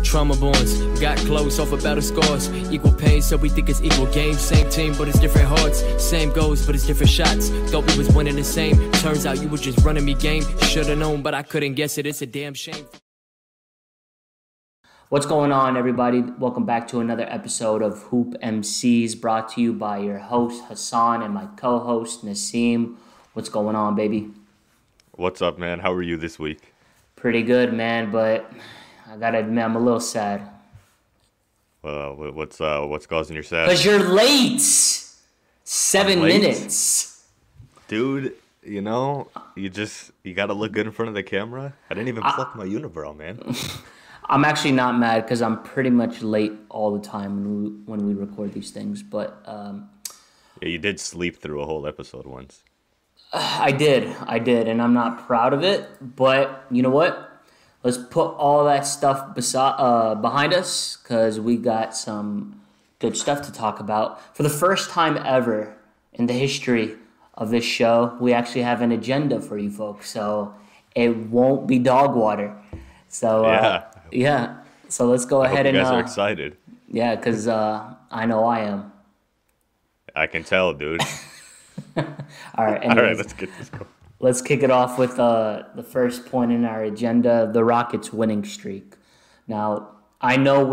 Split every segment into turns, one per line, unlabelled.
Trauma bonds, got close off of battle scars. Equal pain, so we think it's equal game. Same team, but it's different hearts. Same goals, but it's different shots. Thought we was winning the same. Turns out you were just running me game. Should've known, but I couldn't guess it. It's a damn shame.
What's going on, everybody? Welcome back to another episode of Hoop MCs, brought to you by your host, Hassan, and my co-host, Nassim. What's going on, baby?
What's up, man? How are you this week?
Pretty good, man, but I gotta admit, I'm a little sad.
What's causing your sadness?
Because you're late! 7 minutes.
Dude, you gotta look good in front of the camera. I didn't even pluck my unibrow, man.
I'm actually not mad because I'm pretty much late all the time when we record these things, but...
Yeah, you did sleep through a whole episode once.
I did, and I'm not proud of it, but you know what? Let's put all that stuff behind us because we got some good stuff to talk about. For the first time ever in the history of this show, we actually have an agenda for you folks, so it won't be dog water. So, yeah. So let's go ahead and...
You guys are excited.
Yeah, because I know I am.
I can tell, dude.
All right,
let's get this going.
Let's kick it off with the first point in our agenda, the Rockets' winning streak. Now, I know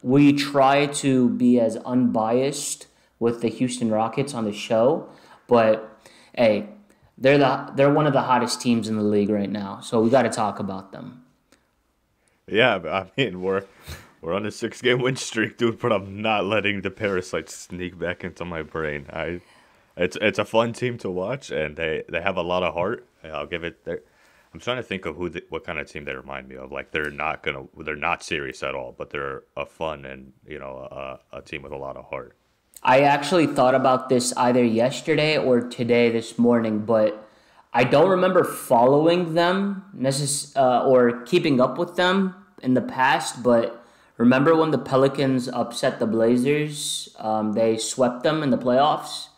we try to be as unbiased with the Houston Rockets on the show, but hey, they're one of the hottest teams in the league right now, so we got to talk about them.
Yeah, I mean, we're on a 6-game win streak, dude, but I'm not letting the parasites sneak back into my brain. It's a fun team to watch, and they have a lot of heart. I'll give it. I'm trying to think of what kind of team they remind me of. Like they're not serious at all, but they're a fun and a team with a lot of heart.
I actually thought about this either yesterday or today this morning, but I don't remember following them or keeping up with them in the past. But remember when the Pelicans upset the Blazers? They swept them in the playoffs.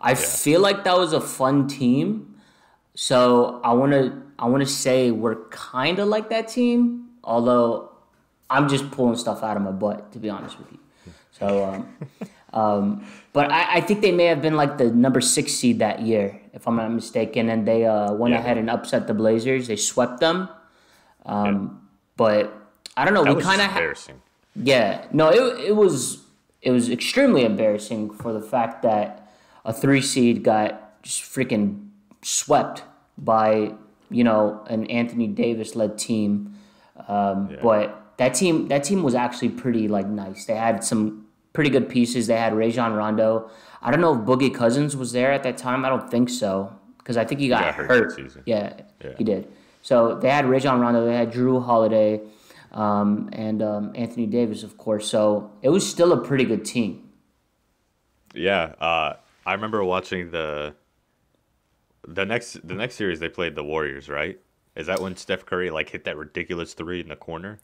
I feel like that was a fun team, so I wanna say we're kind of like that team. Although I'm just pulling stuff out of my butt, to be honest with you. So, but I think they may have been like the number 6 seed that year, if I'm not mistaken, and they went ahead and upset the Blazers. They swept them, but I don't know.
That was embarrassing.
It was extremely embarrassing for the fact that a 3 seed got just freaking swept by, an Anthony Davis-led team. But that team was actually pretty, nice. They had some pretty good pieces. They had Rajon Rondo. I don't know if Boogie Cousins was there at that time. I don't think so because I think he got hurt. Yeah, he did. So they had Rajon Rondo. They had Drew Holiday and Anthony Davis, of course. So it was still a pretty good team.
Yeah, I remember watching the next series they played the Warriors, right? Is that when Steph Curry hit that ridiculous 3 in the corner?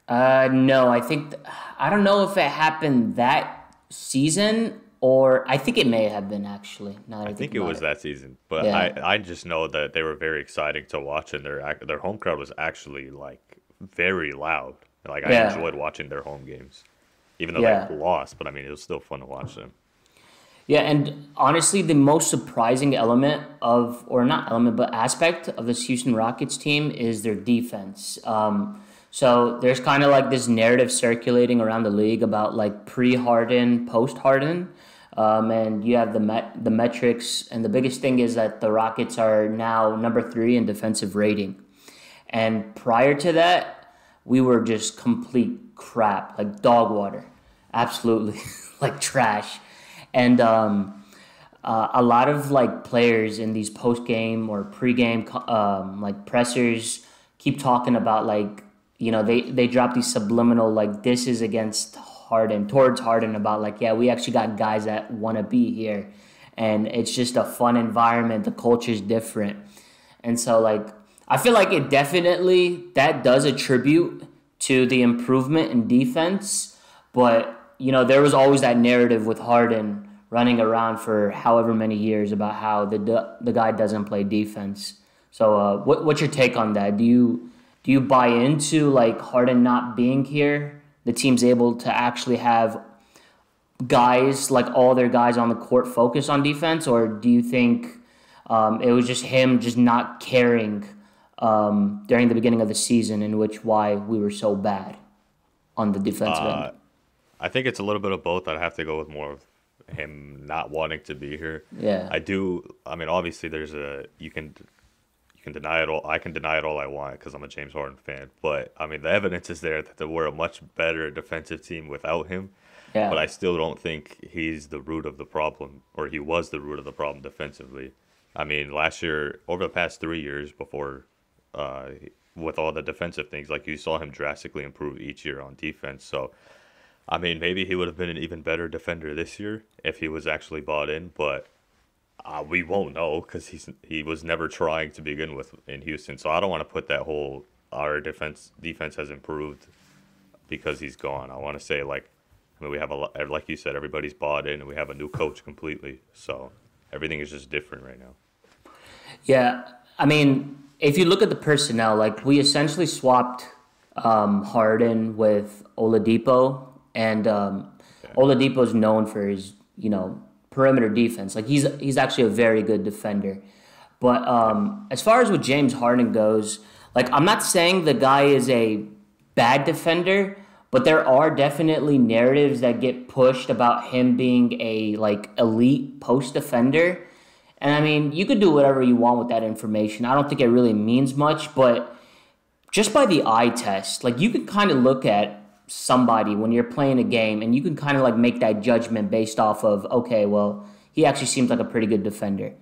No, I don't know if it happened that season or I think it may have been actually.
I think it was that season, but yeah. I just know that they were very exciting to watch, and their home crowd was actually very loud. I enjoyed watching their home games, even though they lost. But I mean, it was still fun to watch them.
Yeah, and honestly, the most surprising aspect of this Houston Rockets team is their defense. So there's kind of this narrative circulating around the league about pre-Harden, post-Harden, and you have the metrics, and the biggest thing is that the Rockets are now number 3 in defensive rating. And prior to that, we were just complete crap, dog water, absolutely, trash. And a lot of players in these post game or pre game pressers keep talking about they drop these subliminal this is against Harden, towards Harden, about we actually got guys that want to be here, and it's just a fun environment. The culture's different, and so I feel like it definitely that does attribute to the improvement in defense, but there was always that narrative with Harden running around for however many years about how the guy doesn't play defense. So what's your take on that? Do Do you buy into like Harden not being here? The team's able to actually have guys, like all their guys on the court, focus on defense, or do you think it was just him just not caring during the beginning of the season, in which why we were so bad on the defensive end?
I think it's a little bit of both. I'd have to go with more of him not wanting to be here.
Yeah.
I do. I mean, obviously, you can deny it all. I can deny it all I want because I'm a James Harden fan. But I mean, the evidence is there that we're a much better defensive team without him.
Yeah.
But I still don't think he's the root of the problem, or he was the root of the problem defensively. I mean, last year, over the past 3 years before, with all the defensive things, like you saw him drastically improve each year on defense. So, I mean, maybe he would have been an even better defender this year if he was actually bought in, but we won't know because he was never trying to begin with in Houston. So I don't want to put that whole our defense has improved because he's gone. I want to say I mean, we have like you said, everybody's bought in, and we have a new coach completely. So everything is just different right now.
Yeah, I mean, if you look at the personnel, like we essentially swapped Harden with Oladipo, and Oladipo is known for his perimeter defense. Like he's actually a very good defender. But as far as with James Harden goes, like I'm not saying the guy is a bad defender, but there are definitely narratives that get pushed about him being a like elite post defender. And I mean, you could do whatever you want with that information. I don't think it really means much, but just by the eye test, like you can kind of look at somebody when you're playing a game and you can kind of like make that judgment based off of, okay, well, he actually seems like a pretty good defender.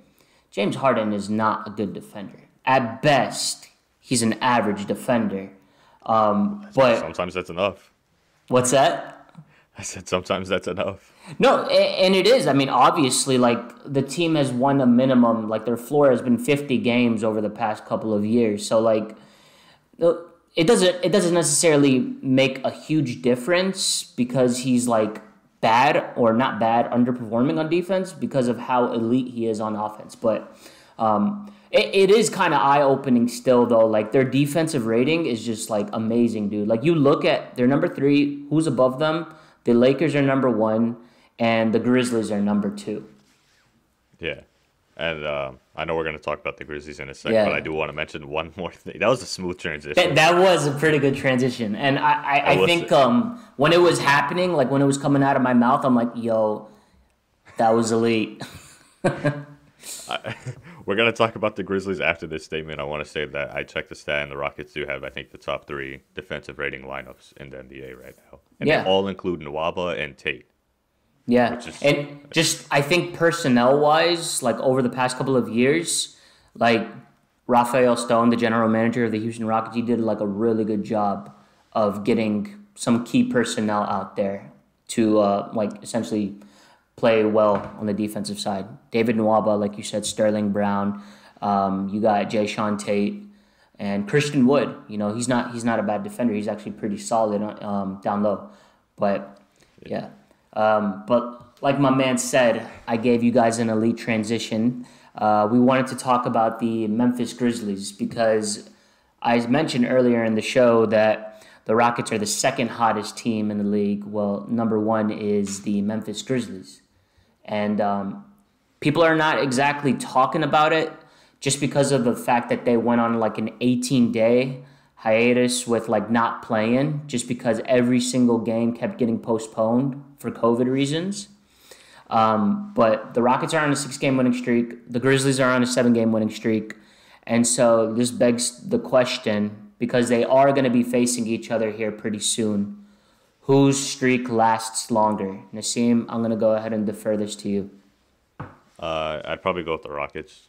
James Harden is not a good defender. At best, he's an average defender. But
sometimes that's enough.
What's that?
I said sometimes that's enough.
No, and it is. I mean, obviously, like the team has won a minimum, like their floor has been 50 games over the past couple of years. So like it doesn't necessarily make a huge difference because he's like bad or not bad, underperforming on defense because of how elite he is on offense. But it is kind of eye-opening still, though. Like their defensive rating is just like amazing, dude. Like you look at their number 3, who's above them? The Lakers are number 1, and the Grizzlies are number 2.
Yeah. And I know we're going to talk about the Grizzlies in a second, but I do want to mention one more thing. That was a smooth transition.
That was a pretty good transition. And I think when it was happening, like when it was coming out of my mouth, I'm like, yo, that was elite.
We're going to talk about the Grizzlies after this statement. I want to say that I checked the stat, and the Rockets do have, I think, the top 3 defensive rating lineups in the NBA right now. And they all include Nwaba and Tate.
Yeah, and just I think personnel-wise, like over the past couple of years, like Rafael Stone, the general manager of the Houston Rockets, he did like a really good job of getting some key personnel out there to like essentially play well on the defensive side. David Nwaba, like you said, Sterling Brown, you got Jayshawn Tate, and Christian Wood. You know, he's not a bad defender. He's actually pretty solid down low, but yeah. But like my man said, I gave you guys an elite transition. We wanted to talk about the Memphis Grizzlies because I mentioned earlier in the show that the Rockets are the second hottest team in the league. Well, number 1 is the Memphis Grizzlies. And people are not exactly talking about it just because of the fact that they went on like an 18-day hiatus with like not playing just because every single game kept getting postponed for COVID reasons. But the Rockets are on a 6-game winning streak. The Grizzlies are on a 7-game winning streak. And so this begs the question, because they are going to be facing each other here pretty soon, whose streak lasts longer? Nassim, I'm going to go ahead and defer this to you.
I'd probably go with the Rockets.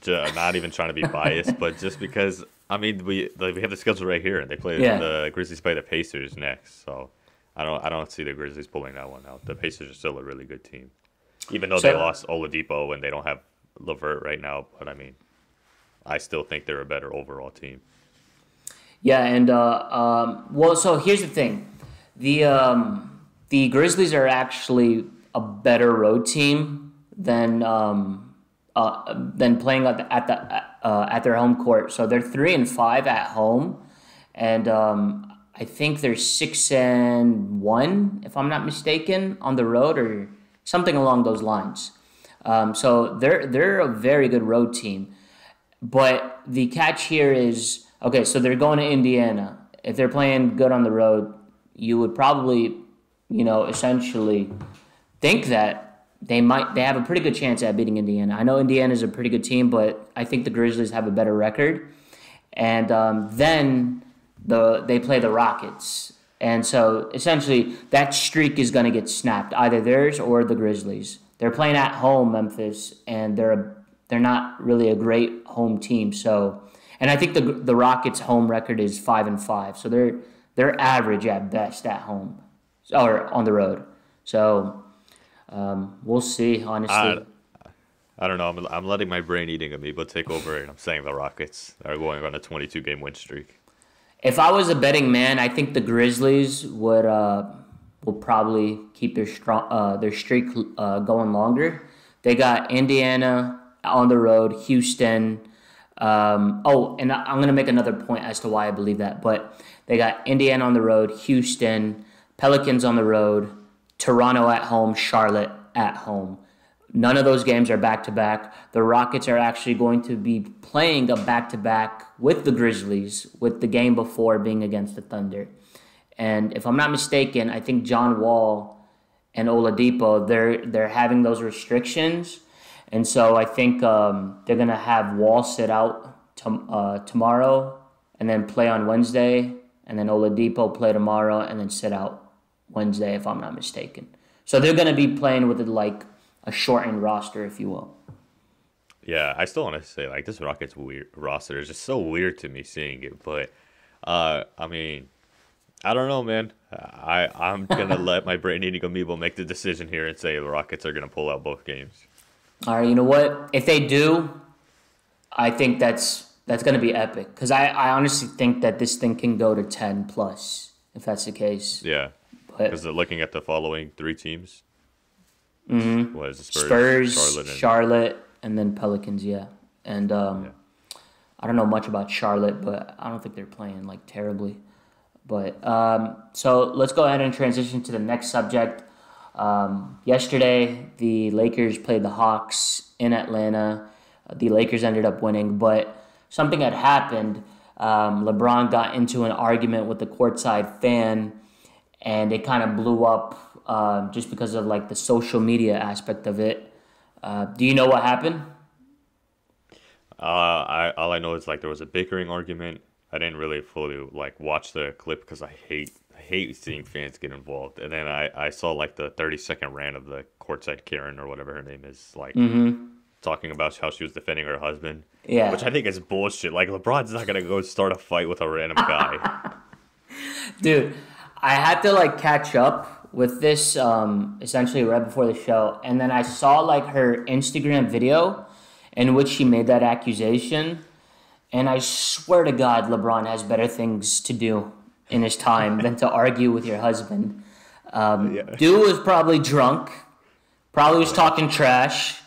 Not even trying to be biased, but just because, I mean, we have the schedule right here, and the Grizzlies play the Pacers next, so I don't see the Grizzlies pulling that one out. The Pacers are still a really good team, even though they lost Oladipo and they don't have LeVert right now. But I mean, I still think they're a better overall team.
Yeah, and well, so here's the thing: the Grizzlies are actually a better road team than playing at their home court. So they're 3-5 at home, and I think they're 6-1, if I'm not mistaken, on the road or something along those lines. So they're a very good road team. But the catch here is, okay, so they're going to Indiana. If they're playing good on the road, you would probably, essentially think that they have a pretty good chance at beating Indiana. I know Indiana's a pretty good team, but I think the Grizzlies have a better record. And then they play the Rockets. And so essentially that streak is going to get snapped, either theirs or the Grizzlies. They're playing at home, Memphis, and they're not really a great home team. So, and I think the Rockets' home record is 5-5. So they're average at best at home or on the road. So we'll see. Honestly,
I don't know. I'm letting my brain eating amoeba take over, and I'm saying the Rockets are going on a 22-game win streak.
If I was a betting man, I think the Grizzlies will probably keep their streak going longer. They got Indiana on the road, Houston. And I'm going to make another point as to why I believe that. But they got Indiana on the road, Houston, Pelicans on the road, Toronto at home, Charlotte at home. None of those games are back-to-back. The Rockets are actually going to be playing a back-to-back with the Grizzlies, with the game before being against the Thunder. And if I'm not mistaken, I think John Wall and Oladipo, they're having those restrictions. And so I think they're going to have Wall sit out tomorrow and then play on Wednesday, and then Oladipo play tomorrow and then sit out Wednesday, if I'm not mistaken. So they're going to be playing with a shortened roster, if you will.
Yeah, I still want to say, this Rockets roster is just so weird to me seeing it. But, I mean, I don't know, man. I'm going to let my brain-eating amoeba make the decision here and say the Rockets are going to pull out both games.
All right, you know what? If they do, I think that's going to be epic. Because I honestly think that this thing can go to 10+, if that's the case.
Yeah, because looking at the following three teams.
Mm-hmm.
What is it?
Spurs, Charlotte, and then Pelicans, yeah. And I don't know much about Charlotte, but I don't think they're playing terribly. But so let's go ahead and transition to the next subject. Yesterday, the Lakers played the Hawks in Atlanta. The Lakers ended up winning, but something had happened. LeBron got into an argument with the Courtside fan, and it kind of blew up just because of the social media aspect of it. Do you know what happened?
All I know is there was a bickering argument. I didn't really fully watch the clip because I hate seeing fans get involved. And then I saw the 30-second rant of the Courtside Karen or whatever her name is, talking about how she was defending her husband.
Yeah.
Which I think is bullshit. LeBron's not gonna go start a fight with a random guy.
Dude, I had to catch up with this essentially right before the show, and then I saw her Instagram video in which she made that accusation, and I swear to God, LeBron has better things to do in his time than to argue with your husband. Dude was probably drunk, probably was talking trash,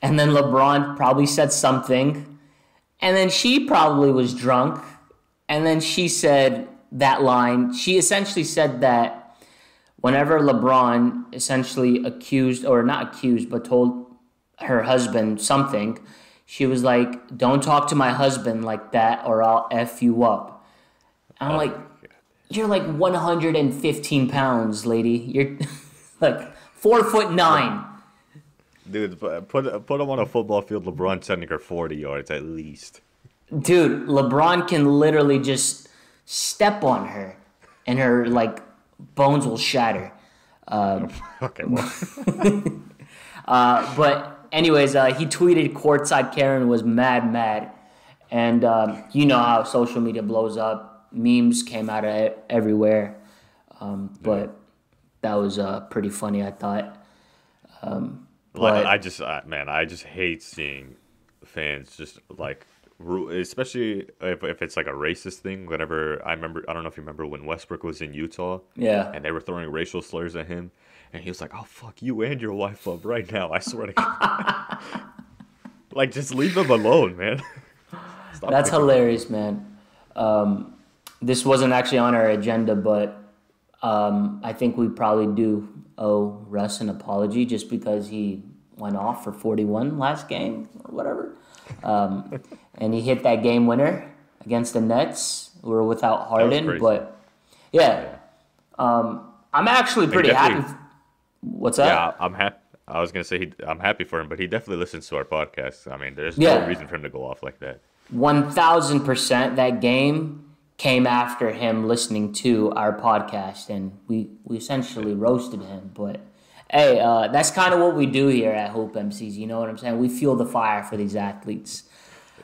and then LeBron probably said something, and then she probably was drunk, and then she said that line. She essentially said that whenever LeBron essentially told her husband something, she was like, "Don't talk to my husband like that or I'll F you up." And I'm you're 115 pounds, lady. You're 4'9".
Dude, put him on a football field. LeBron sending her 40 yards at least.
Dude, LeBron can literally just step on her and her bones will shatter.
Okay, well.
But anyways, he tweeted Courtside Karen was mad. And you know how social media blows up. Memes came out of it everywhere. But that was pretty funny, I thought. But
I just hate seeing fans just especially if it's a racist thing. Whenever I don't know if you remember when Westbrook was in Utah, and they were throwing racial slurs at him, and he was like, "Oh fuck you and your wife up right now! I swear to God." Just leave them alone, man.
That's hilarious, man. this wasn't actually on our agenda, but I think we probably do owe Russ an apology just because he went off for 41 last game or whatever. And he hit that game winner against the Nets. We were without Harden, but yeah. I'm actually pretty happy. What's that?
Yeah, I'm happy. I was gonna say I'm happy for him, but he definitely listens to our podcast. I mean, there's no reason for him to go off like that.
1,000%. That game came after him listening to our podcast, and we essentially roasted him. But hey, that's kind of what we do here at Hoop MCs. You know what I'm saying? We fuel the fire for these athletes.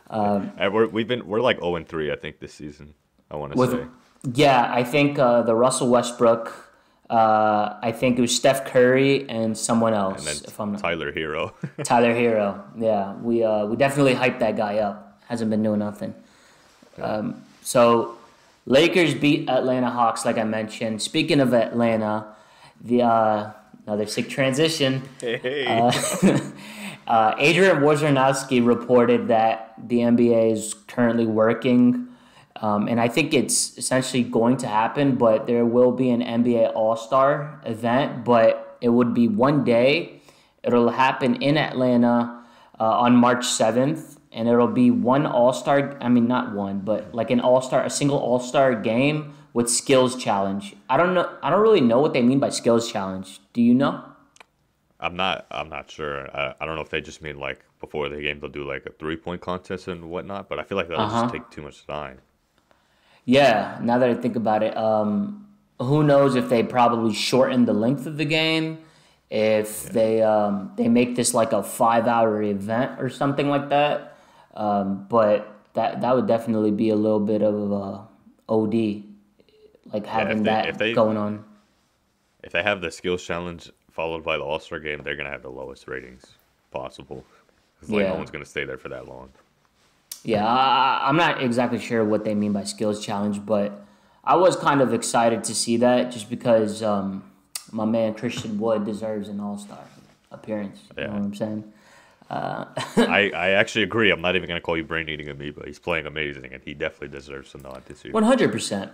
And we're like 0-3, I think, this season. I want to say.
Yeah, I think the Russell Westbrook. I think it was Steph Curry and someone else.
And then
if I'm not
Tyler Hero.
Tyler Hero. Yeah, we definitely hyped that guy up. Hasn't been doing nothing. So Lakers beat Atlanta Hawks, like I mentioned. Speaking of Atlanta, the another sick transition.
Hey.
Adrian Wojnarowski reported that the NBA is currently working. And I think it's essentially going to happen, but there will be an NBA All-Star event, but it would be one day. It'll happen in Atlanta on March 7th, and it'll be one All-Star, I mean, not one, but like a single All-Star game with skills challenge. I don't really know what they mean by skills challenge. Do you know?
I'm not sure. I don't know if they just mean like before the game they'll do like a 3-point contest and whatnot, but I feel like that'll just take too much time.
Yeah, now that I think about it, who knows if they probably shorten the length of the game, if they make this like a 5-hour event or something like that. But that would definitely be a little bit of a OD, like having going on.
If they have the skills challenge followed by the All-Star game, they're gonna have the lowest ratings possible. Because no one's gonna stay there for that long.
Yeah, I'm not exactly sure what they mean by skills challenge, but I was kind of excited to see that just because my man Christian Wood deserves an All-Star appearance. You know what I'm saying?
I actually agree. I'm not even going to call you brain-eating amoeba. He's playing amazing, and he definitely deserves a nod this year.
100%.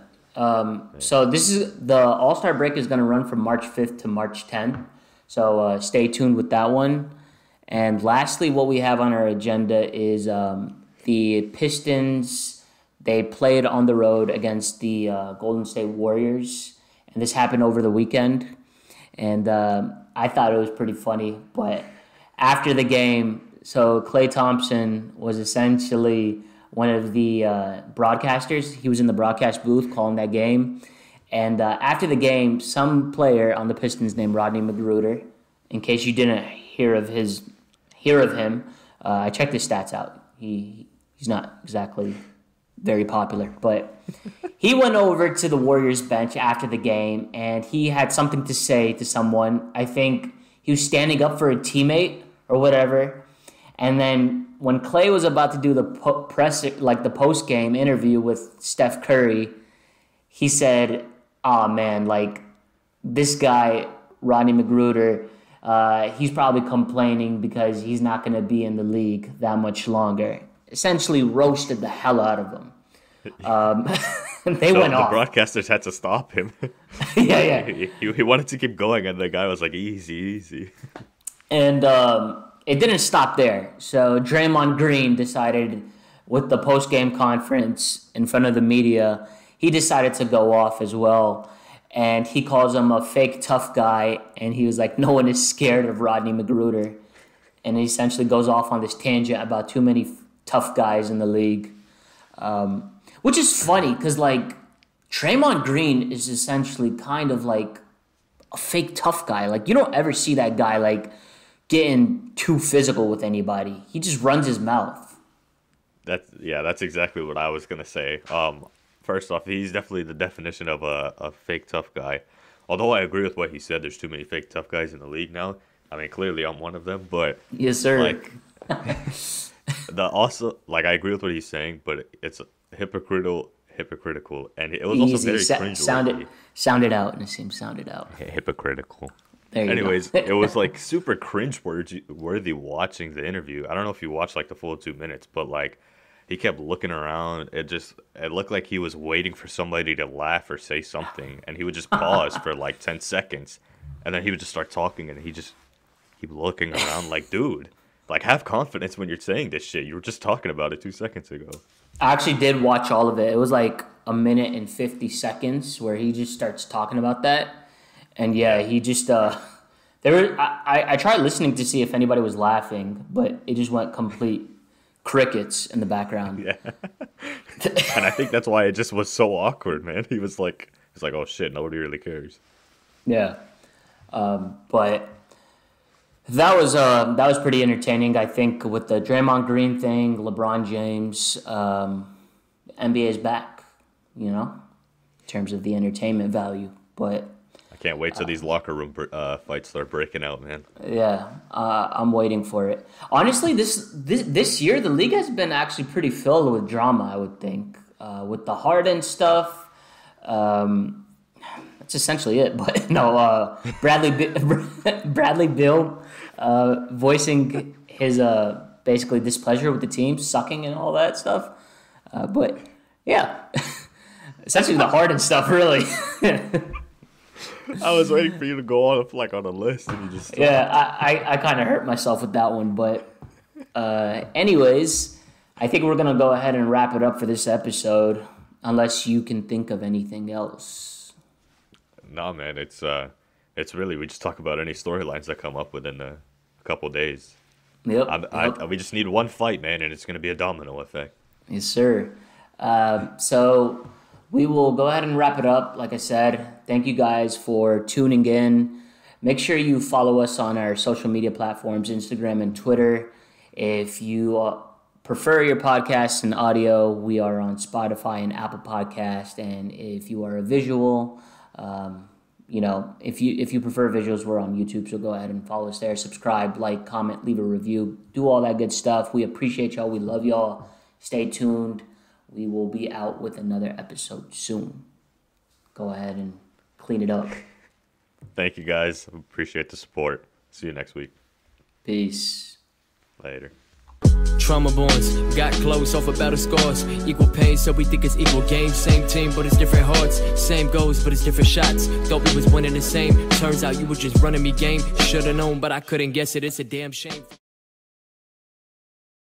So this is the All-Star break is going to run from March 5th to March 10th. So stay tuned with that one. And lastly, what we have on our agenda is the Pistons. They played on the road against the Golden State Warriors, and this happened over the weekend. And I thought it was pretty funny. But after the game, so Klay Thompson was essentially one of the broadcasters. He was in the broadcast booth calling that game. And after the game, some player on the Pistons named Rodney McGruder, in case you didn't hear of him, I checked his stats out. He's not exactly very popular, but he went over to the Warriors bench after the game, and he had something to say to someone. I think he was standing up for a teammate or whatever. And then when Klay was about to do the the post-game interview with Steph Curry, he said, "Oh man, like this guy Rodney McGruder, he's probably complaining because he's not going to be in the league that much longer." Essentially roasted the hell out of him. They went off.
The broadcasters had to stop him.
Yeah.
He wanted to keep going, and the guy was like, easy.
And it didn't stop there. So Draymond Green decided, with the post-game conference in front of the media, he decided to go off as well. And he calls him a fake tough guy, and he was like, no one is scared of Rodney McGruder. And he essentially goes off on this tangent about too many tough guys in the league, which is funny because like Draymond Green is essentially kind of like a fake tough guy. Like you don't ever see that guy like getting too physical with anybody. He just runs his mouth.
That's exactly what I was gonna say. First off, he's definitely the definition of a fake tough guy. Although I agree with what he said, there's too many fake tough guys in the league now. I mean, clearly I'm one of them, but
yes, sir.
Like, I agree with what he's saying, but it's hypocritical, and it was also very cringeworthy.
Sound it out, Nassim. Sound it out.
Hypocritical.
Anyways,
it was like super cringe-worthy watching the interview. I don't know if you watched like the full 2 minutes, but like he kept looking around. It looked like he was waiting for somebody to laugh or say something, and he would just pause for like 10 seconds, and then he would just start talking, and he just keep looking around like, dude, like, have confidence when you're saying this shit. You were just talking about it 2 seconds ago.
I actually did watch all of it. It was like a minute and 50 seconds where he just starts talking about that. And yeah, he just I tried listening to see if anybody was laughing, but it just went complete crickets in the background.
Yeah. And I think that's why it just was so awkward, man. He's like, oh shit, nobody really cares.
Yeah. But that was pretty entertaining. I think with the Draymond Green thing, LeBron James, NBA's back, you know, in terms of the entertainment value. But
I can't wait till these locker room fights start breaking out, man.
Yeah, I'm waiting for it. Honestly, this year the league has been actually pretty filled with drama. I would think with the Harden stuff. That's essentially it. But no, Bradley Beal voicing his basically displeasure with the team sucking and all that stuff. But yeah, essentially the Harden stuff, really.
I was waiting for you to go on a list, and you just stopped.
Yeah, I kind of hurt myself with that one, but anyways, I think we're gonna go ahead and wrap it up for this episode, unless you can think of anything else.
No, man, it's really, we just talk about any storylines that come up within a couple days.
Yep.
We just need one fight, man, and it's gonna be a domino effect.
Yes, sir. So we will go ahead and wrap it up. Like I said, thank you guys for tuning in. Make sure you follow us on our social media platforms, Instagram and Twitter. If you prefer your podcasts and audio, we are on Spotify and Apple Podcast. And if you are a visual, if you prefer visuals, we're on YouTube. So go ahead and follow us there. Subscribe, like, comment, leave a review. Do all that good stuff. We appreciate y'all. We love y'all. Stay tuned. We will be out with another episode soon. Go ahead and clean it up.
Thank you, guys. Appreciate the support. See you next week.
Peace.
Later.
Trauma bonds, got close off of battle scars. Equal pain, so we think it's equal games. Same team, but it's different hearts. Same goals, but it's different shots. Thought we was winning the same. Turns out you were just running me game. Should've known, but I couldn't guess it. It's a damn shame.